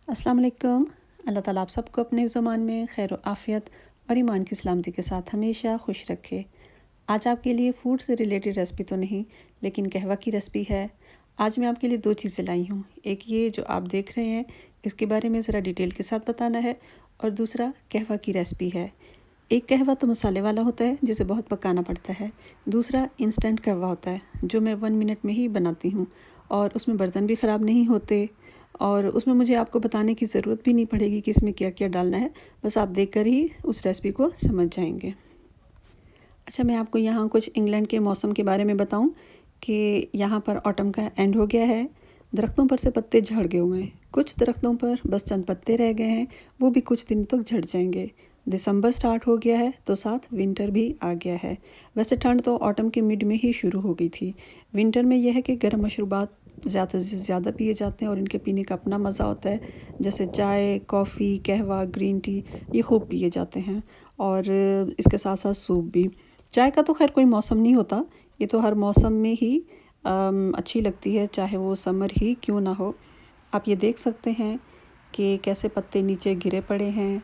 अस्सलाम वालेकुम। अल्लाह ताला आप सबको अपने ज़ुबान में खैर व आफ़ियत और ईमान की सलामती के साथ हमेशा खुश रखे। आज आपके लिए फ़ूड से रिलेटेड रेसिपी तो नहीं, लेकिन कहवा की रेसिपी है। आज मैं आपके लिए 2 चीज़ें लाई हूँ। एक ये जो आप देख रहे हैं, इसके बारे में ज़रा डिटेल के साथ बताना है, और दूसरा कहवा की रेसिपी है। एक कहवा तो मसाले वाला होता है, जिसे बहुत पकाना पड़ता है। दूसरा इंस्टेंट कहवा होता है, जो मैं 1 मिनट में ही बनाती हूँ, और उसमें बर्तन भी ख़राब नहीं होते, और उसमें मुझे आपको बताने की ज़रूरत भी नहीं पड़ेगी कि इसमें क्या क्या डालना है। बस आप देखकर ही उस रेसिपी को समझ जाएंगे। अच्छा, मैं आपको यहाँ कुछ इंग्लैंड के मौसम के बारे में बताऊँ कि यहाँ पर ऑटम का एंड हो गया है। दरख्तों पर से पत्ते झड़ गए हुए हैं। कुछ दरख्तों पर बस चंद पत्ते रह गए हैं, वो भी कुछ दिन तक झड़ जाएंगे। दिसंबर स्टार्ट हो गया है, तो साथ विंटर भी आ गया है। वैसे ठंड तो ऑटम के मिड में ही शुरू हो गई थी। विंटर में यह है कि गर्म मशरूबात ज़्यादा से ज़्यादा पिए जाते हैं, और इनके पीने का अपना मज़ा होता है। जैसे चाय, कॉफ़ी, कहवा, ग्रीन टी, ये खूब पिए जाते हैं, और इसके साथ साथ सूप भी। चाय का तो खैर कोई मौसम नहीं होता, ये तो हर मौसम में ही अच्छी लगती है, चाहे वो समर ही क्यों ना हो। आप ये देख सकते हैं कि कैसे पत्ते नीचे गिरे पड़े हैं,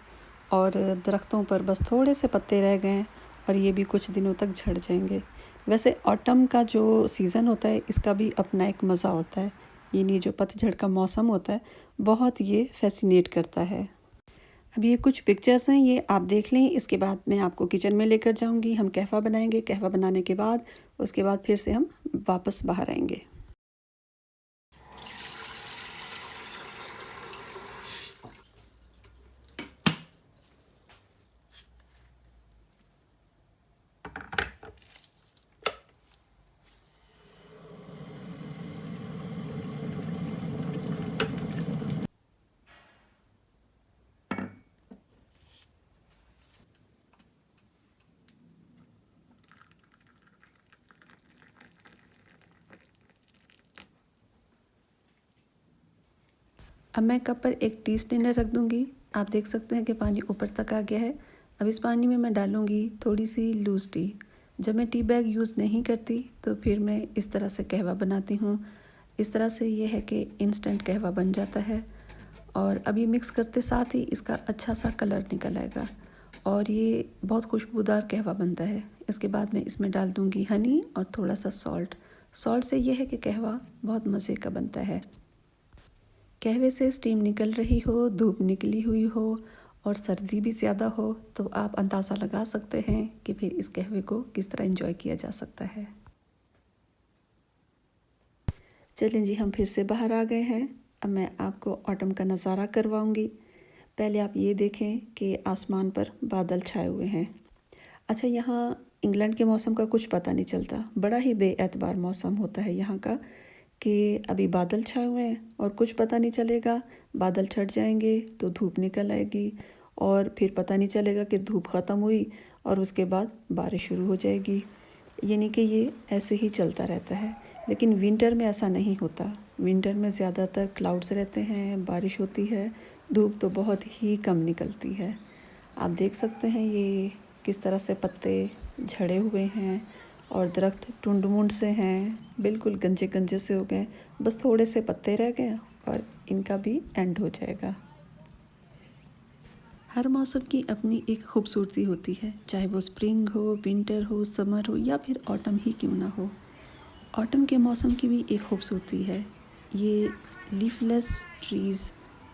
और दरख्तों पर बस थोड़े से पत्ते रह गए हैं, और ये भी कुछ दिनों तक झड़ जाएंगे। वैसे ऑटम का जो सीज़न होता है, इसका भी अपना एक मज़ा होता है। यानी जो पतझड़ का मौसम होता है, बहुत ये फैसिनेट करता है। अब ये कुछ पिक्चर्स हैं, ये आप देख लें। इसके बाद मैं आपको किचन में लेकर जाऊंगी, हम कहवा बनाएंगे। कहवा बनाने के बाद उसके बाद फिर से हम वापस बाहर आएंगे। अब मैं कप पर एक टी स्ट्रेनर रख दूंगी। आप देख सकते हैं कि पानी ऊपर तक आ गया है। अब इस पानी में मैं डालूंगी थोड़ी सी लूज़ टी। जब मैं टी बैग यूज़ नहीं करती, तो फिर मैं इस तरह से कहवा बनाती हूँ। इस तरह से ये है कि इंस्टेंट कहवा बन जाता है। और अभी मिक्स करते साथ ही इसका अच्छा सा कलर निकल आएगा, और ये बहुत खुशबूदार कहवा बनता है। इसके बाद मैं इसमें डाल दूँगी हनी और थोड़ा सा सॉल्ट। सॉल्ट से ये है कि कहवा बहुत मज़े का बनता है। कहवे से स्टीम निकल रही हो, धूप निकली हुई हो, और सर्दी भी ज़्यादा हो, तो आप अंदाज़ा लगा सकते हैं कि फिर इस कहवे को किस तरह एंजॉय किया जा सकता है। चलें जी, हम फिर से बाहर आ गए हैं। अब मैं आपको ऑटम का नज़ारा करवाऊंगी। पहले आप ये देखें कि आसमान पर बादल छाए हुए हैं। अच्छा, यहाँ इंग्लैंड के मौसम का कुछ पता नहीं चलता। बड़ा ही बेएतबार मौसम होता है यहाँ का, कि अभी बादल छाए हुए हैं और कुछ पता नहीं चलेगा। बादल छट जाएंगे तो धूप निकल आएगी, और फिर पता नहीं चलेगा कि धूप ख़त्म हुई और उसके बाद बारिश शुरू हो जाएगी। यानी कि ये ऐसे ही चलता रहता है। लेकिन विंटर में ऐसा नहीं होता। विंटर में ज़्यादातर क्लाउड्स रहते हैं, बारिश होती है, धूप तो बहुत ही कम निकलती है। आप देख सकते हैं ये किस तरह से पत्ते झड़े हुए हैं, और दरख्त टुंड मुंड से हैं, बिल्कुल गंजे गंजे से हो गए। बस थोड़े से पत्ते रह गए और इनका भी एंड हो जाएगा। हर मौसम की अपनी एक खूबसूरती होती है, चाहे वो स्प्रिंग हो, विंटर हो, समर हो, या फिर ऑटम ही क्यों ना हो। ऑटम के मौसम की भी एक खूबसूरती है। ये लीफलेस ट्रीज़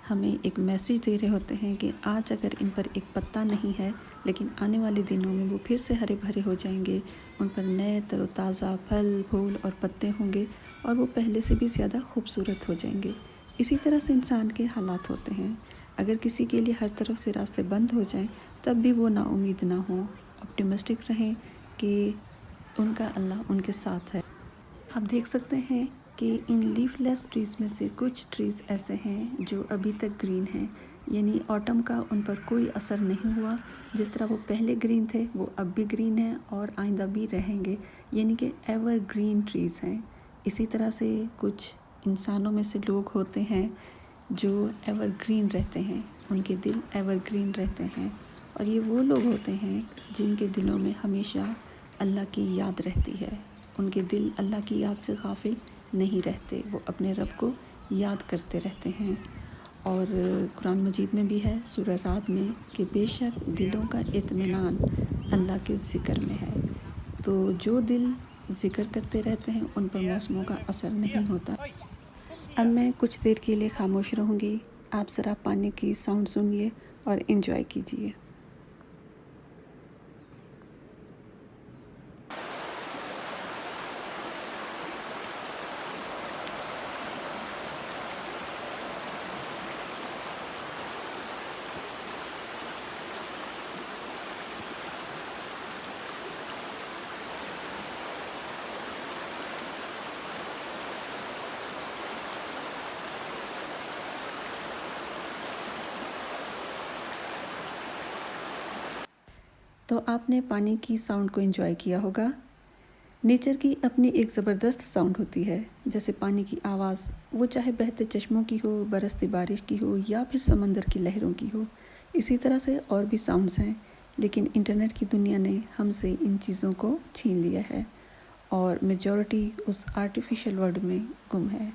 हमें एक मैसेज दे रहे होते हैं कि आज अगर इन पर एक पत्ता नहीं है, लेकिन आने वाले दिनों में वो फिर से हरे भरे हो जाएंगे। उन पर नए तरोताज़ा फल, फूल और पत्ते होंगे, और वो पहले से भी ज़्यादा खूबसूरत हो जाएंगे। इसी तरह से इंसान के हालात होते हैं। अगर किसी के लिए हर तरफ से रास्ते बंद हो जाएं, तब भी वो नाउम्मीद ना हो, ऑप्टिमिस्टिक रहें कि उनका अल्लाह उनके साथ है। आप देख सकते हैं कि इन लीफलेस ट्रीज़ में से कुछ ट्रीज़ ऐसे हैं जो अभी तक ग्रीन हैं, यानी ऑटम का उन पर कोई असर नहीं हुआ। जिस तरह वो पहले ग्रीन थे, वो अब भी ग्रीन हैं और आइंदा भी रहेंगे, यानी कि एवर ग्रीन ट्रीज़ हैं। इसी तरह से कुछ इंसानों में से लोग होते हैं जो एवर ग्रीन रहते हैं, उनके दिल एवर ग्रीन रहते हैं, और ये वो लोग होते हैं जिनके दिलों में हमेशा अल्लाह की याद रहती है। उनके दिल अल्लाह की याद से गाफिल नहीं रहते, वो अपने रब को याद करते रहते हैं। और कुरान मजीद में भी है सूरह रात में कि बेशक दिलों का इत्मीनान अल्लाह के ज़िक्र में है। तो जो दिल ज़िक्र करते रहते हैं उन पर मौसमों का असर नहीं होता। अब मैं कुछ देर के लिए खामोश रहूँगी। आप ज़रा पानी की साउंड सुनिए और एंजॉय कीजिए। तो आपने पानी की साउंड को एंजॉय किया होगा। नेचर की अपनी एक ज़बरदस्त साउंड होती है, जैसे पानी की आवाज़, वो चाहे बहते चश्मों की हो, बरसती बारिश की हो या फिर समंदर की लहरों की हो। इसी तरह से और भी साउंड्स हैं, लेकिन इंटरनेट की दुनिया ने हमसे इन चीज़ों को छीन लिया है और मेजॉरिटी उस आर्टिफिशियल वर्ल्ड में गुम है।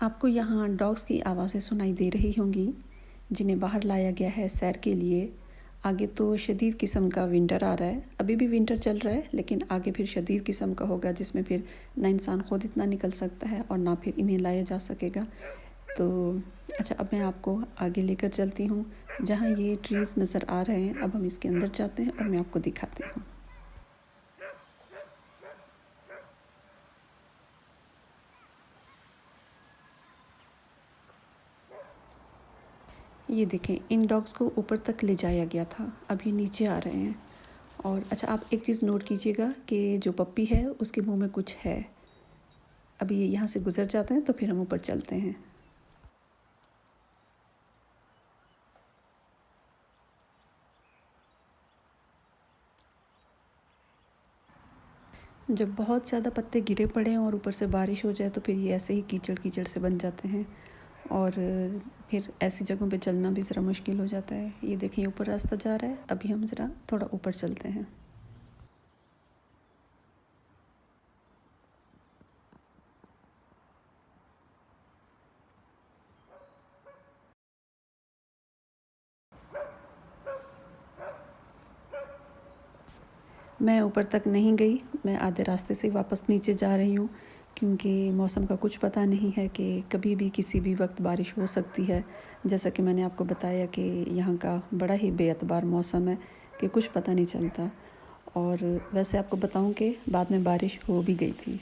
आपको यहाँ डॉग्स की आवाज़ें सुनाई दे रही होंगी, जिन्हें बाहर लाया गया है सैर के लिए। आगे तो शदीद किस्म का विंटर आ रहा है, अभी भी विंटर चल रहा है, लेकिन आगे फिर शदीद किस्म का होगा जिसमें फिर ना इंसान खुद इतना निकल सकता है और ना फिर इन्हें लाया जा सकेगा। तो अच्छा, अब मैं आपको आगे लेकर चलती हूँ जहाँ ये ट्रीज़ नज़र आ रहे हैं। अब हम इसके अंदर जाते हैं और मैं आपको दिखाती हूँ। ये देखें, इन डॉग्स को ऊपर तक ले जाया गया था, अब ये नीचे आ रहे हैं। और अच्छा, आप एक चीज़ नोट कीजिएगा कि जो पप्पी है उसके मुंह में कुछ है। अभी ये यहाँ से गुज़र जाते हैं तो फिर हम ऊपर चलते हैं। जब बहुत ज़्यादा पत्ते गिरे पड़े और ऊपर से बारिश हो जाए तो फिर ये ऐसे ही कीचड़ कीचड़ से बन जाते हैं और फिर ऐसी जगहों पे चलना भी ज़रा मुश्किल हो जाता है। ये देखिए ऊपर रास्ता जा रहा है, अभी हम ज़रा थोड़ा ऊपर चलते हैं। मैं ऊपर तक नहीं गई, मैं आधे रास्ते से वापस नीचे जा रही हूँ, क्योंकि मौसम का कुछ पता नहीं है कि कभी भी किसी भी वक्त बारिश हो सकती है। जैसा कि मैंने आपको बताया कि यहाँ का बड़ा ही बेअतबार मौसम है कि कुछ पता नहीं चलता। और वैसे आपको बताऊँ कि बाद में बारिश हो भी गई थी।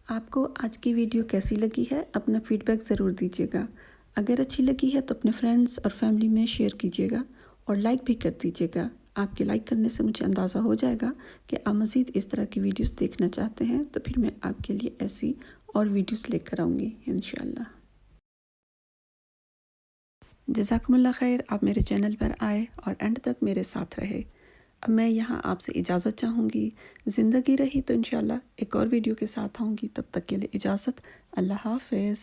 आपको आज की वीडियो कैसी लगी है, अपना फीडबैक ज़रूर दीजिएगा। अगर अच्छी लगी है तो अपने फ्रेंड्स और फैमिली में शेयर कीजिएगा और लाइक भी कर दीजिएगा। आपके लाइक करने से मुझे अंदाज़ा हो जाएगा कि आप मज़ीद इस तरह की वीडियोस देखना चाहते हैं, तो फिर मैं आपके लिए ऐसी और वीडियोस लेकर आऊँगी इंशाल्लाह। जज़ाकुमुल्लाह खैर, आप मेरे चैनल पर आए और एंड तक मेरे साथ रहे। अब मैं यहाँ आपसे इजाज़त चाहूँगी। ज़िंदगी रही तो इंशाल्लाह एक और वीडियो के साथ आऊँगी। तब तक के लिए इजाज़त। अल्लाह हाफ़िज़।